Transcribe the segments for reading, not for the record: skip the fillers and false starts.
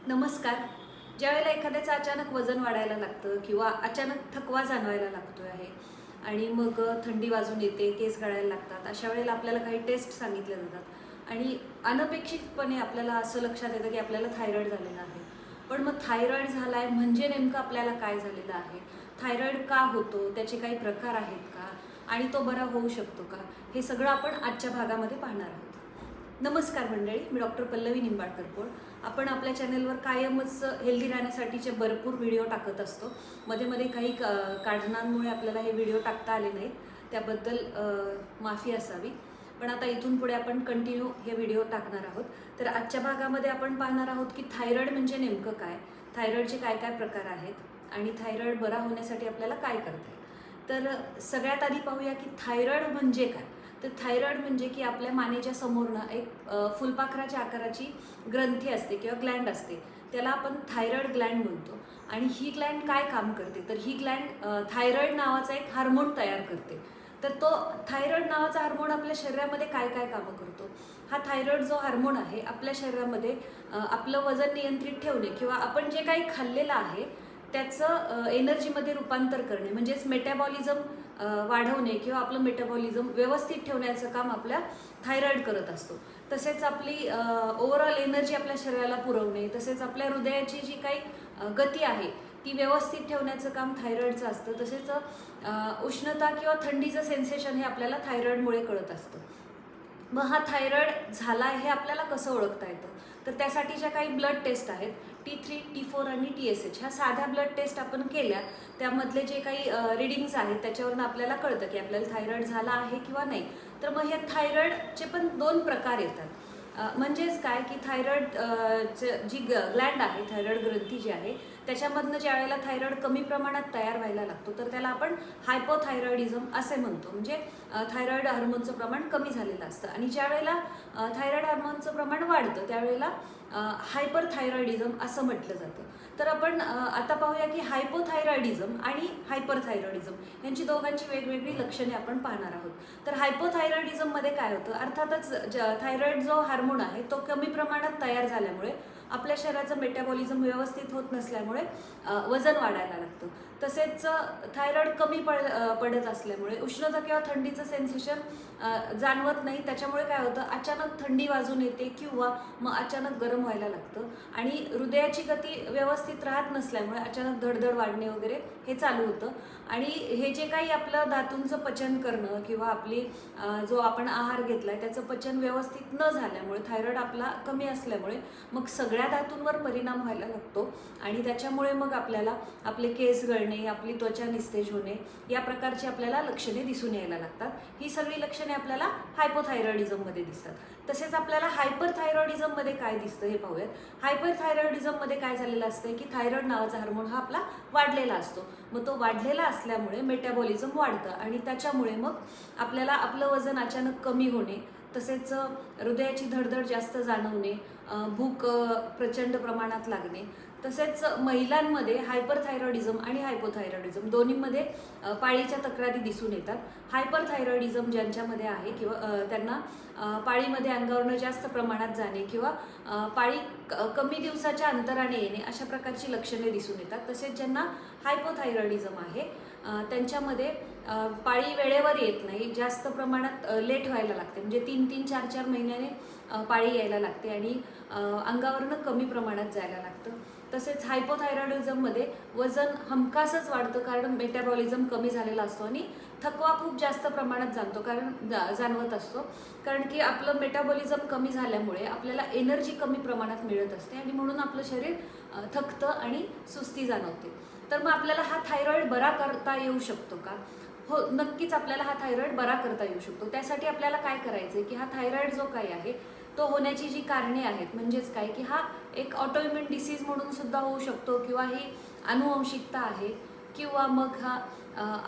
नमस्कार. ज्यावेळेला एखाद्याचं अचानक वजन वाढायला लागतं किंवा अचानक थकवा जाणवायला लागतोय आहे आणि मग थंडी वाजून येते, केस गळायला लागतात, अशा वेळेला आपल्याला काही टेस्ट सांगितले जातात आणि अनपेक्षितपणे आपल्याला असं लक्षात येतं की आपल्याला थायरॉईड झालेला आहे. पण मग थायरॉईड झाला आहे म्हणजे नेमकं आपल्याला काय झालेलं आहे? थायरॉईड का होतो? त्याचे काही प्रकार आहेत का? आणि तो बरा होऊ शकतो का? हे सगळं आपण आजच्या भागामध्ये पाहणार आहोत. नमस्कार मंडळी, मी डॉक्टर पल्लवी निंबाळकर. आपण आपल्या चॅनलवर कायमच हेल्दी राहण्यासाठीचे भरपूर व्हिडिओ टाकत असतो. मध्ये मध्ये काही कारणांमुळे आपल्याला हे व्हिडिओ टाकता आले नाहीत, त्याबद्दल माफी असावी. पण आता इथून पुढे आपण कंटिन्यू हे व्हिडिओ टाकणार आहोत. तर आजच्या भागामध्ये आपण पाहणार आहोत की थायरॉईड म्हणजे नेमकं काय, थायरॉईडचे काय काय प्रकार आहेत आणि थायरॉईड बरा होण्यासाठी आपल्याला काय करता येईल. तर सगळ्यात आधी पाहूया की थायरॉईड म्हणजे काय. तर थायरॉईड म्हणजे की आपल्या मानेच्या समोरनं एक फुलपाखराच्या आकाराची ग्रंथी असते किंवा ग्लँड असते, त्याला आपण थायरॉईड ग्लँड म्हणतो. आणि ही ग्लँड काय काम करते, तर ही ग्लँड थायरॉईड नावाचा एक हार्मोन तयार करते. तर तो थायरॉईड नावाचा हार्मोन आपल्या शरीरामध्ये काय काय कामं करतो. हा थायरॉईड जो हार्मोन आहे आपल्या शरीरामध्ये आपलं वजन नियंत्रित ठेवणे किंवा आपण जे काही खाल्लेलं आहे त्याचं एनर्जीमध्ये रूपांतर करणे, म्हणजेच मेटाबॉलिझम वाढवणे किंवा आपलं मेटाबॉलिझम व्यवस्थित ठेवण्याचं काम आपल्या थायरॉईड करत असतो. तसेच आपली ओव्हरऑल एनर्जी आपल्या शरीराला पुरवणे, तसेच आपल्या हृदयाची जी काही गती आहे ती व्यवस्थित ठेवण्याचं काम थायरॉईडचं असतं. तसेच उष्णता किंवा थंडीचं सेन्सेशन हे आपल्याला थायरॉईडमुळे कळत असतं. मग हा थायरॉईड झाला हे आपल्याला कसं ओळखता येतं, तर त्यासाठीच्या काही ब्लड टेस्ट आहेत, T3, T4 आणि TSH. ह्या साध्या ब्लड टेस्ट आपण केल्या, त्यामधले जे काही रिडिंग्स आहेत त्याच्यावरून आपल्याला कळतं की आपल्याला थायरॉईड झाला आहे किंवा नाही. तर मग हे थायरॉईडचे पण दोन प्रकार येतात. म्हणजेच काय की थायरॉईड जी ग्लँड आहे, थायरॉईड ग्रंथी जी आहे, त्याच्यामधनं ज्या वेळेला थायरॉईड कमी प्रमाणात तयार व्हायला लागतो तर त्याला आपण हायपोथायरॉइडिझम असे म्हणतो. म्हणजे थायरॉईड हार्मोनचं प्रमाण कमी झालेलं असतं आणि ज्या वेळेला थायरॉईड हार्मोनचं प्रमाण वाढतं त्यावेळेला हायपरथायरॉइडिझम असं म्हटलं जातं. तर आपण आता पाहूया की हायपोथायरॉइडिझम आणि हायपरथायरॉइडिझम यांची दोघांची वेगवेगळी लक्षणे आपण पाहणार आहोत. तर हायपोथायरॉइडिझममध्ये काय होतं, अर्थातच थायरॉईड जो हार्मोन आहे तो कमी प्रमाणात तयार झाल्यामुळे आपल्या शरीराचं मेटाबॉलिझम व्यवस्थित होत नसल्यामुळे वजन वाढायला लागतं. तसेच थायरॉईड कमी पडत असल्यामुळे उष्णता किंवा थंडीचं सेन्सेशन जाणवत नाही. त्याच्यामुळे काय होतं, अचानक थंडी वाजून येते किंवा मग अचानक गरम व्हायला लागतं आणि हृदयाची गती व्यवस्थित राहत नसल्यामुळे अचानक धडधड वाढणे वगैरे हे चालू होतं. आणि हे जे काही आपलं धातूंचं पचन करणं किंवा आपली जो आपण आहार घेतलाय त्याचं पचन व्यवस्थित न झाल्यामुळे, थायरॉईड आपला कमी असल्यामुळे मग सगळ्या धातूंवर परिणाम व्हायला लागतो आणि त्याच्यामुळे मग आपल्याला आपले केस गळणे, आपली त्वचा निस्तेज होणे या प्रकारची आपल्याला लक्षणे दिसून यायला लागतात. ही सगळी लक्षणे आपल्याला हायपोथायरॉइडिझममध्ये दिसतात. तसेच आपल्याला हायपरथायरॉइडिझममध्ये काय दिसतं हे पाहूयात. हायपरथायरॉइडिझममध्ये काय झालेलं असतं की थायरॉईड नावाचा हार्मोन हा आपला वाढलेला असतो. मग तो वाढलेला असल्यामुळे मेटाबॉलिझम वाढतं आणि त्याच्यामुळे मग आपल्याला आपलं वजन अचानक कमी होणे, तसेच हृदयाची धडधड जास्त जाणवणे, भूक प्रचंड प्रमाणात लागणे. तसेच महिलांमध्ये हायपरथायरॉइडिझम आणि हायपोथायरॉइडिझम दोन्हीमध्ये पाळीच्या तक्रारी दिसून येतात. हायपरथायरॉइडिझम ज्यांच्यामध्ये आहे किंवा त्यांना पाळीमध्ये अंगावरनं जास्त प्रमाणात जाणे किंवा पाळी कमी दिवसाच्या अंतराने येणे अशा प्रकारची लक्षणे दिसून येतात. तसेच ज्यांना हायपोथायरॉइडिझम आहे त्यांच्यामध्ये पाळी वेळेवर येत नाही, जास्त प्रमाणात लेट व्हायला लागते, म्हणजे 3-3, 4-4 महिन्याने पाळी यायला लागते आणि अंगावरनं कमी प्रमाणात जायला लागतं. तसेच हायपोथायरॉइडिझममध्ये वजन हमखासच वाढतं कारण मेटाबॉलिझम कमी झालेला असतो आणि थकवा खूप जास्त प्रमाणात जाणवत असतो. कारण की आपलं मेटाबॉलिझम कमी झाल्यामुळे आपल्याला एनर्जी कमी प्रमाणात मिळत असते आणि म्हणून आपलं शरीर थकतं आणि सुस्ती जाणवते. तर मग आपल्याला हा थायरॉईड बरा करता येऊ शकतो का? हो, नक्कीच आपल्याला हा थायरॉईड बरा करता येऊ शकतो. त्यासाठी आपल्याला काय करायचं आहे की हा थायरॉईड जो काही आहे तो होण्याची जी कारणे आहेत, म्हणजेच काय की हा एक ऑटोइम्युन डिसीज म्हणून सुद्धा होऊ शकतो किंवा ही अनुवंशिकता आहे किंवा मग हा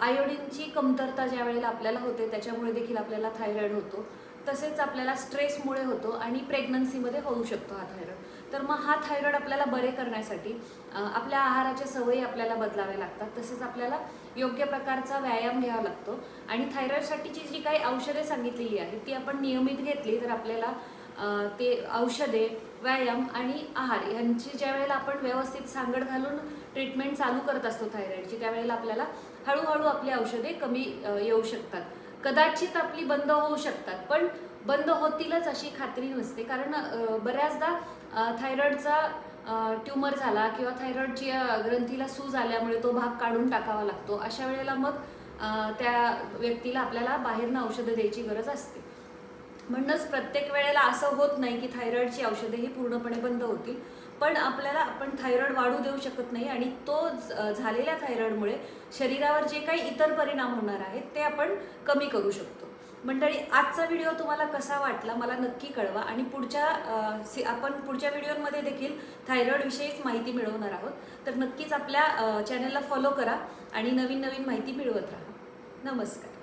आयोडीनची कमतरता ज्या वेळेला आपल्याला होते त्याच्यामुळे देखील आपल्याला थायरॉईड होतो. तसेच आपल्याला स्ट्रेसमुळे होतो आणि प्रेग्नन्सीमध्ये होऊ शकतो हा थायरॉईड. तर मग हा थायरॉईड आपल्याला बरे करण्यासाठी आपल्या आहाराच्या सवयी आपल्याला बदलाव्या लागतात. तसेच आपल्याला योग्य प्रकारचा व्यायाम घ्यावा लागतो आणि थायरॉईडसाठीची जी काही औषधे सांगितलेली आहेत ती आपण नियमित घेतली तर आपल्याला ते औषधे व्यायाम आणि आहार यांची ज्या वेळेला आपण व्यवस्थित सांगड घालून ट्रीटमेंट चालू करत असतो थायरॉइडची, त्यावेळेला आपल्याला हळूहळू आपली औषधे कमी येऊ शकतात. कदाचित आपली बंद होऊ शकतात, पण बंद होतीलच अशी खात्री नसते. कारण बऱ्याचदा थायरॉइडचा ट्यूमर झाला किंवा थायरॉइडची ग्रंथीला सूज आल्यामुळे तो भाग काढून टाकावा लागतो. अशा वेळेला मग त्या व्यक्तीला आपल्याला बाहेरनं औषधं द्यायची गरज असते. म्हणूनच प्रत्येक वेळेला असं होत नाही की थायरॉइडची औषधे ही पूर्णपणे बंद होतील, पण आपण थायरॉइड वाढू देऊ शकत नाही आणि तो झालेल्या थायरॉइडमुळे शरीरावर जे काही इतर परिणाम होणार आहेत ते आपण कमी करू शकतो. मंडळी, आजचा व्हिडिओ तुम्हाला कसा वाटला मला नक्की कळवा आणि आपण पुढच्या व्हिडिओमध्ये देखील थायरॉइडविषयीच माहिती मिळवणार आहोत. तर नक्कीच आपल्या चॅनलला फॉलो करा आणि नवीन नवीन माहिती मिळवत राहा. नमस्कार.